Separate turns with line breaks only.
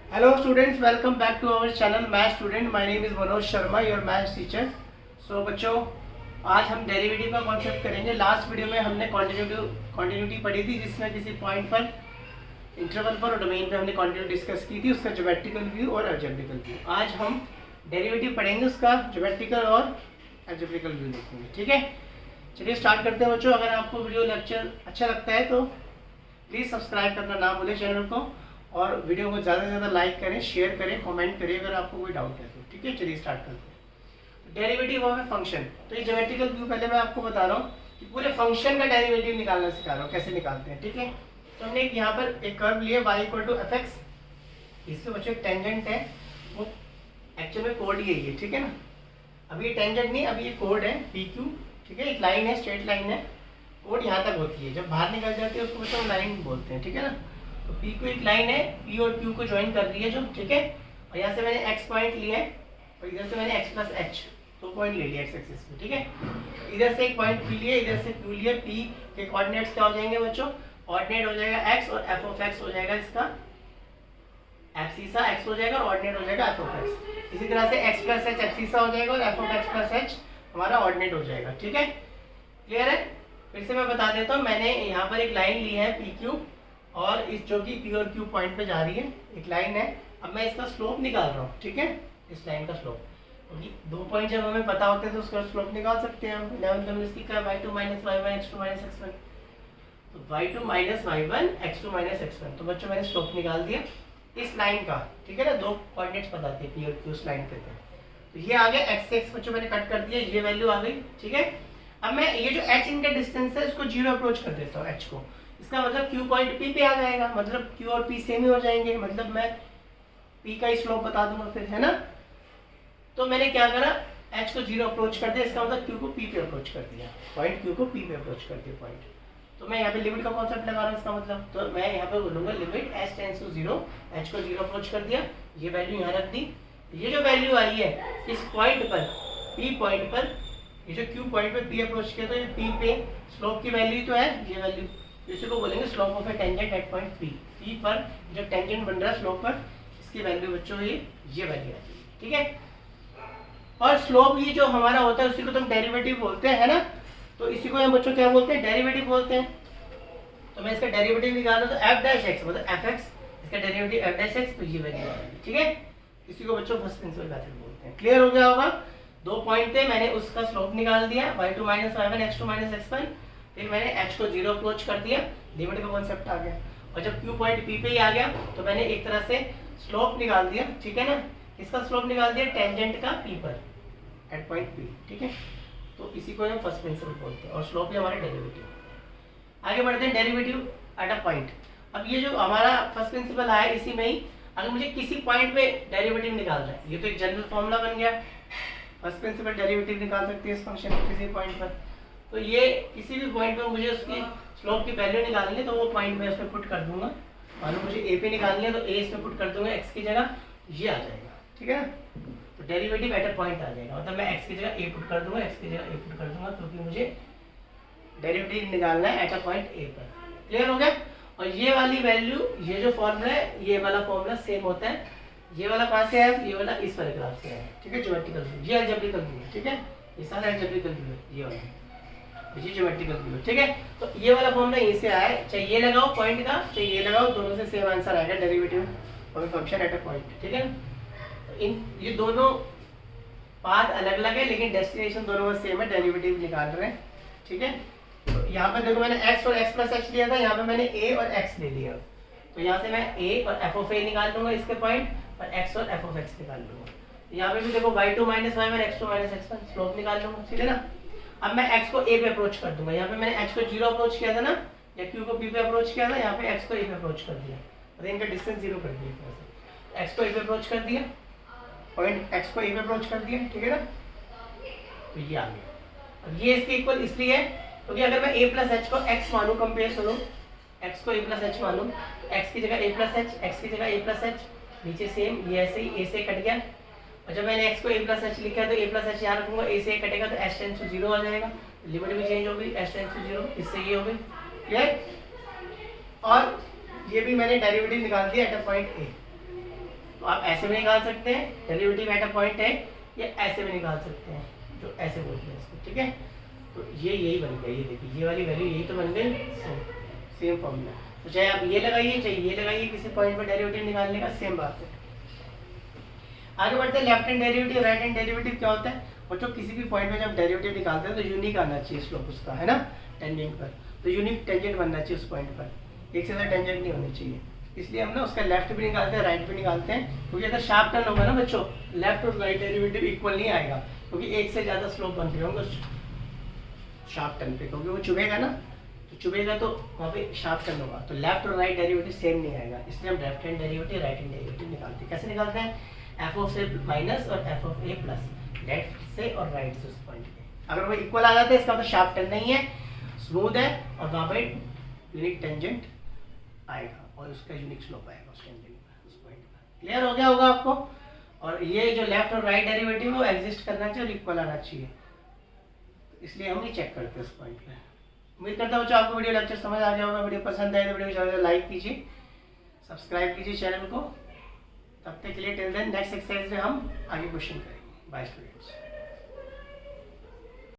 Hello students, welcome back to our channel Math Student. My name is Manoj Sharma, your math teacher. So बच्चों, आज हम derivative का concept करेंगे. Last video में हमने continuity पढ़ी थी, जिसमें किसी पॉइंट पर, इंटरवल पर और डोमेन पे हमने कॉन्टिन्यूटी डिस्कस की थी, उसका ज्योमेट्रिकल व्यू और अलजेब्रिकल व्यू. आज हम डेरिवेटिव पढ़ेंगे, उसका ज्योमेट्रिकल और अलजेब्रिकल व्यू देखेंगे. ठीक है, चलिए स्टार्ट करते हैं बच्चों. अगर आपको वीडियो लेक्चर अच्छा लगता है तो प्लीज़ सब्सक्राइब करना ना भूलें चैनल को, और वीडियो को ज़्यादा से ज़्यादा लाइक करें, शेयर करें, कमेंट करें अगर आपको कोई डाउट है तो. ठीक है, चलिए स्टार्ट करते हैं. Derivative of a function. तो ये ज्योमेट्रिकल व्यू पहले मैं आपको बता रहा हूँ कि पूरे फंक्शन का डेरिवेटिव निकालना सिखा रहा हूँ, कैसे निकालते हैं. ठीक है, तो हमने यहाँ पर एक कर्व लिया y = fx. इसमें बच्चों एक टेंजेंट है, वो एक्चुअल में कोड ही है. ठीक है ना, अभी ये टेंजेंट नहीं, अभी ये कोड है PQ. ठीक है, एक लाइन है, स्ट्रेट लाइन है. कोड यहाँ तक होती है, जब बाहर निकल जाती है उसको मतलब लाइन बोलते हैं. ठीक है ना, तो P को एक लाइन है, P और Q को ज्वाइन कर रही है जो. ठीक है, और यहाँ से मैंने x पॉइंट लिया है और इधर से मैंने x + h 2 पॉइंट ले लिया x एक्सिस पे. ठीक है, इधर से एक पॉइंट P लिया, इधर से Q लिया. P के कोऑर्डिनेट्स क्या हो जाएंगे बच्चों? ऑर्डिनेट हो जाएगा x और f(x) हो जाएगा इसका एब्सिसा. x हो जाएगा और ऑर्डिनेट हो जाएगा f(x). इसी तरह से x + h एब्सिसा हो जाएगा और f(x + h) हमारा ऑर्डिनेट हो जाएगा. ठीक है, क्लियर है? फिर से मैं बता देता हूँ. मैंने यहाँ पर एक लाइन ली है PQ, और इस जो कि P और Q पॉइंट पे जा रही है, एक लाइन है. अब मैं इसका स्लोप निकाल रहा हूँ. ठीक है, इस लाइन का स्लोप, क्योंकि दो पॉइंट जब हमें पता होते हैं तो उसका स्लोप निकाल सकते हैं हम. 11th में सीखा है y2 - y1 x2 - x1. तो y2 - y1 x2 - x1. तो बच्चों मैंने स्लोप निकाल दिया इस लाइन का. ठीक है ना, दो कोऑर्डिनेट्स बताते हैं P और Q उस लाइन पे थे. तो ये आ गया x से x बच्चों मैंने कट कर दिया, ये वैल्यू आ गई. ठीक है, अब मैं ये जो h इनका डिस्टेंस है इसको 0 अप्रोच कर देता हूँ h को. इसका मतलब Q पॉइंट P पे आ जाएगा, मतलब Q और P सेम ही हो जाएंगे, मतलब मैं P का ही स्लोप बता दूंगा फिर, है ना. तो मैंने क्या करा, h को 0 अप्रोच कर दिया, इसका मतलब Q को P पे अप्रोच कर दिया, पॉइंट Q को P पे अप्रोच कर दिया पॉइंट. तो मैं यहाँ पे लिमिट का कॉन्सेप्ट लगा रहा हूँ. इसका मतलब तो मैं यहाँ पे बोलूँगा limit h tends to 0, h को 0 अप्रोच कर दिया, ये वैल्यू यहाँ रख दी. ये जो वैल्यू आई है इस पॉइंट पर, P पॉइंट पर, ये जो Q पॉइंट पे P अप्रोच किया, तो ये P पे स्लोप की वैल्यू तो है ये वैल्यू. इसी को बोलेंगे slope of A tangent at point P. P पर जो टेंजेंट बन रहा है स्लोप पर, इसकी वैल्यू बच्चों ये वैल्यू आती है. ठीक है, और स्लोप ये जो हमारा होता है उसी को तुम डेरिवेटिव बोलते हैं, है ना. तो इसी को हम बच्चों क्या बोलते हैं? डेरिवेटिव बोलते हैं. तो मैं इसका डेरिवेटिव निकाल रहा हूँ, तो f' मतलब fx, इसका डेरिवेटिव f', तो ये वैल्यू आएगी. ठीक है, इसी को बच्चों फर्स्ट प्रिंसिपल मेथड बोलते हैं. क्लियर हो गया होगा. दो पॉइंट थे, मैंने उसका स्लोप निकाल दिया, y2 - y1 x2 - x1. फिर मैंने h को 0 अप्रोच कर दिया, लिमिट का कॉन्सेप्ट आ गया. और जब Q पॉइंट P पे ही आ गया तो मैंने एक तरह से स्लोप निकाल दिया. ठीक है ना, इसका स्लोप निकाल दिया टेंजेंट का P पर एट पॉइंट P. ठीक है, तो इसी को हम फर्स्ट प्रिंसिपल बोलते हैं, और स्लोप ही हमारा डेरिवेटिव. आगे बढ़ते हैं, डेरिवेटिव एट अ पॉइंट. अब ये जो हमारा फर्स्ट प्रिंसिपल आया, इसी में ही अगर मुझे किसी पॉइंट पे डेरिवेटिव निकालना है, ये तो एक जनरल फॉर्मूला बन गया. फर्स्ट प्रिंसिपल डेरिवेटिव निकाल सकते हैं इस फंक्शन के किसी पॉइंट पर. तो ये किसी भी पॉइंट पर मुझे उसकी स्लोप की वैल्यू निकालनी है, तो वो पॉइंट मैं उसमें पुट कर दूंगा. मानो मुझे ए पे निकालनी है, तो ए इसमें पुट कर दूंगा, एक्स की जगह ये आ जाएगा. ठीक है ना, तो डेरिवेटिव एट अ पॉइंट आ जाएगा, मतलब मैं एक्स की जगह ए पुट कर दूंगा, एक्स की जगह ए पुट कर दूंगा, क्योंकि मुझे डेरिवेटिव निकालना है एट अ पॉइंट ए पर. क्लियर हो गया. और ये वाली वैल्यू, ये जो फॉर्मूला है, ये वाला फॉर्मूला सेम होता है. ये वाला कहाँ से है? ये वाला इस वाले ग्राफ से है. ठीक है, ज्योमेट्रिकल व्यू, ये अलजेब्रिकल व्यू है. ठीक है, ये सारा अलजेब्रिकल व्यू है, ये वाला, ये ज्योमेट्रिकल व्यू. ठीक है, तो ये वाला फॉर्मूला यहीं से आया है. चाहे ये लगाओ पॉइंट का, चाहे ये लगाओ, दोनों से सेम आंसर आएगा, derivative of a function at a point. ठीक है, इन ये दोनों पाथ अलग अलग है, लेकिन डेस्टिनेशन दोनों में सेम है, डेरिवेटिव निकाल रहे हैं. ठीक है, तो यहाँ पर देखो मैंने x और x + h लिया था, यहाँ पे मैंने a और x ले लिया. तो यहाँ से मैं a और f(a) निकाल लूंगा इसके पॉइंट, और x और f(x) निकाल लूंगा. यहाँ पे भी देखो y2 - y1 x2 - x1, slope निकाल लूंगा. ठीक है ना. अब मैं x को a पे अप्रोच कर दूंगा. यहाँ पे मैंने h को 0 अप्रोच किया था ना, या q को p पे अप्रोच किया था, यहाँ पे x को a पे अप्रोच कर दिया, मतलब इनका डिस्टेंस 0 कर दिया. x को a पे अप्रोच कर दिया, पॉइंट x को a पे अप्रोच कर दिया. ठीक है ना, तो ये आ गया. अब ये इसके इक्वल इसलिए है क्योंकि अगर मैं a + h को x मानूं, कंपेयर करूं, x को a + h मानूं, x की जगह a + h, x की जगह a + h, नीचे सेम, ये ऐसे ही a से कट गया. और जब मैंने x को a + h लिखा है, तो a + h यहाँ रखूंगा, a से कटेगा तो h टेंड्स टू 0 आ जाएगा, लिमिट भी चेंज हो गई, h टेंड्स टू 0, इससे ये हो गई. क्लियर. और ये भी मैंने डेरिवेटिव निकाल दिया एट अ पॉइंट a. तो आप ऐसे भी निकाल सकते हैं, डेरिवेटिव एट अ पॉइंट है, या ऐसे भी निकाल सकते हैं, जो ऐसे बोलते हैं इसको, ठीक है। तो ये यही बन गया, ये देखिए ये वाली वैल्यू यही तो बन गई, सेम फॉर्मूला। तो चाहे आप ये लगाइए चाहे ये लगाइए, किसी पॉइंट पर डेरिवेटिव निकालने का सेम बात है। आगे बढ़ते हैं, left hand derivative, right hand derivative क्या होता है बच्चों। किसी भी पॉइंट में जब डेरिवेटिव निकालते हैं तो यूनिक आना चाहिए स्लोप उसका, है ना, टेंजेंट पर। तो यूनिक टेंजेंट बनना चाहिए उस पॉइंट पर, एक से ज़्यादा टेंजेंट नहीं होनी चाहिए। इसलिए हम ना उसका लेफ्ट भी निकालते हैं, राइट भी निकालते हैं, क्योंकि अगर शार्प टर्न होगा ना बच्चों, लेफ्ट और राइट डेरिवेटिव इक्वल नहीं आएगा, क्योंकि एक से ज़्यादा स्लोप बन रहे होंगे उस शार्प टर्न पे, क्योंकि वो चुभेगा ना, तो चुभेगा तो वहाँ पे शार्प टर्न होगा, तो लेफ्ट और राइट डेरिवेटिव सेम नहीं आएगा। इसलिए हम left hand derivative right hand derivative निकालते हैं। कैसे निकालते हैं, एफ ऑफ ए माइनस और F of A plus, left से और राइट से उस पॉइंट पे। अगर वो इक्वल आ जाते हैं इसका मतलब शार्प टर्न नहीं है, स्मूथ है, और वहाँ पे यूनिक टेंजेंट आएगा और उसका यूनिक स्लोप आएगा उस टेंजेंट पर, उस पॉइंट पर। क्लियर हो गया होगा आपको। और ये जो लेफ्ट और राइट डेरिवेटिव है वो एग्जिस्ट करना चाहिए और इक्वल आना चाहिए, इसलिए हम नहीं चेक करते उस पॉइंट पे। उम्मीद करता हूँ बच्चों आपको वीडियो लेक्चर समझ आ गया होगा। वीडियो पसंद आए तो वीडियो को ज़्यादा से लाइक कीजिए, सब्सक्राइब कीजिए चैनल को। तब तक के लिए टिल देन नेक्स्ट एक्सरसाइज में हम आगे क्वेश्चन करेंगे। Bye students.